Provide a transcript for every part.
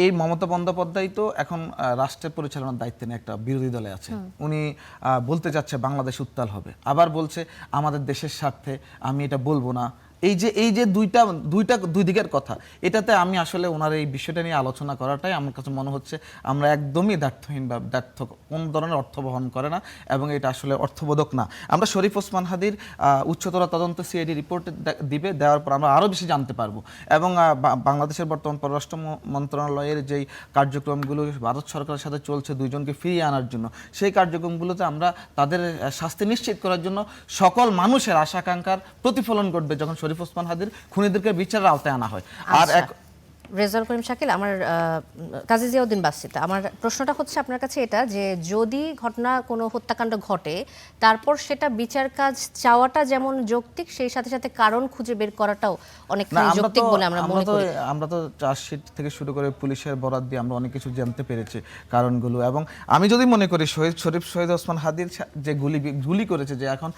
এই মমতা বন্দ্যোপাধ্যায় তো এখন রাষ্ট্রের পরিচালনার দায়িত্বে নিয়ে একটা বিরোধী দলে আছে। উনি বলতে যাচ্ছে বাংলাদেশ উত্তাল হবে, আবার বলছে আমাদের দেশের স্বার্থে আমি এটা বলবো না। এই যে দুই দিকের কথা, এটাতে আমি আসলে ওনার এই বিষয়টা নিয়ে আলোচনা করাটাই আমার কাছে মনে হচ্ছে আমরা একদমই দ্ব্যর্থহীন বা দ্ব্যর্থ কোন ধরনের অর্থ বহন করে না, এবং এটা আসলে অর্থবোধক না। আমরা শরীফ ওসমান হাদির উচ্চতর তদন্ত সিআইডি রিপোর্ট দেওয়ার পর আমরা আরও বেশি জানতে পারবো, এবং বাংলাদেশের বর্তমান পররাষ্ট্র মন্ত্রণালয়ের যেই কার্যক্রমগুলো ভারত সরকারের সাথে চলছে দুইজনকে ফিরিয়ে আনার জন্য, সেই কার্যক্রমগুলোতে আমরা তাদের শাস্তি নিশ্চিত করার জন্য সকল মানুষের আশা আকাঙ্ক্ষার প্রতিফলন ঘটবে যখন শরীফ ওসমান হাদির খুনিদেরকে বিচারের আওতায় আনা হয়। আর এক রেজাউল করিম শাকিল, আমার কাজী জিয়াউদ্দিন বাসিতা, আমার প্রশ্নটা হচ্ছে আপনার কাছে এটা যে যদি ঘটনা কোনো হত্যাকাণ্ড ঘটে তারপর সেটা বিচার কাজ চাওয়াটা যেমন যৌক্তিক, সেই সাথে সাথে কারণ খুঁজে বের করাটাও অনেকখানি যৌক্তিক বলে আমরা মনে করি। আমরা তো চার্জশিট থেকে শুরু করে পুলিশের বরাত দিয়ে আমরা অনেক কিছু জানতে পেরেছি কারণগুলো, এবং আমি যদি মনে করি শহীদ ওসমান হাদির যে গুলি করেছে, যে এখন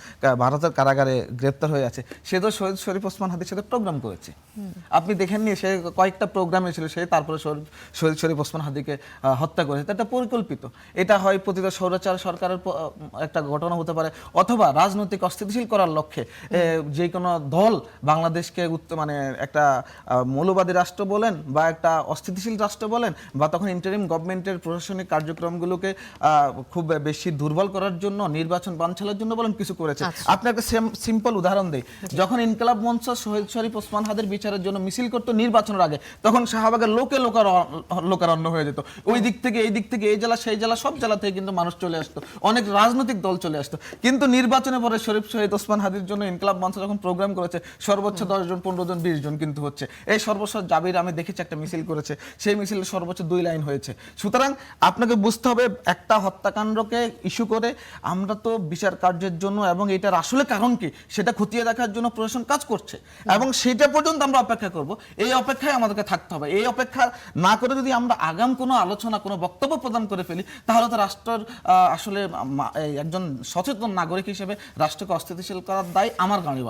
ভারতের কারাগারে গ্রেপ্তার হয়ে আছে, সে তো শরীফ ওসমান হাদির সাথে প্রোগ্রাম করেছে। আপনি দেখেননি সে কয়েকটা প্রোগ্রামে ছিল, সে তারপরে শরীফ ওসমান হাদিকে হত্যা করেছে। এটা পরিকল্পিত। এটা হয় পতিত স্বৈরাচার সরকারের একটা ঘটনা হতে পারে, অথবা রাজনৈতিক অস্থিতিশীল করার লক্ষ্যে যে কোনো দল বাংলাদেশকে মানে একটা মৌলবাদী রাষ্ট্র বলেন বা একটা অস্থিতিশীল রাষ্ট্র বলেন, বা তখন ইন্টারিম গভর্নমেন্টের প্রশাসনিক কার্যক্রমগুলোকে খুব বেশি দুর্বল করার জন্য, নির্বাচন বানচালের জন্য বলেন কিছু করেছে। আপনি একটা সিম্পল উদাহরণ দেই, যখন ইনকিলাব মঞ্চ শরীফ ওসমান হাদির বিচারের জন্য মিছিল করতো নির্বাচনের আগে, তখন শাহবাগের লোকারণ্য হয়ে যেত। ওই দিক থেকে এই দিক থেকে, এই জেলা সেই জেলা, সব জেলা থেকে কিন্তু মানুষ চলে আসতো, অনেক রাজনৈতিক দল চলে আসতো। কিন্তু নির্বাচনের পরে শহীদ ওসমান হাদির জন্য ইনকিলাব মঞ্চ যখন প্রোগ্রাম করেছে, সর্বোচ্চ 10 জন 15 জন 20 জন কিন্তু হচ্ছে। এই সর্বোচ্চ জাবির আমি দেখেছি একটা মিছিল করেছে, সেই মিছিলে সর্বোচ্চ 2 লাইন হয়েছে। সুতরাং আপনাকে বুঝতে হবে একটা হত্যাকাণ্ডকে ইস্যু করে আমরা তো বিচার কার্যের জন্য এবং এটার আসলে কারণ কি সেটা খতিয়ে দেখার জন্য প্রশাসন কাজ করছে, এবং সেটা পর্যন্ত আমরা অপেক্ষা করব। এই অপেক্ষায় আমাদেরকে থাকতে হবে। এই অপেক্ষা না করে যদি আমরা আগাম কোনো আলোচনা, কোনো বক্তব্য প্রদান করে ফেলি, তাহলে তো রাষ্ট্রের আসলে একজন সচেতন নাগরিক হিসেবে রাষ্ট্রকে অস্থিতিশীল করার দায় আমার গাড়ি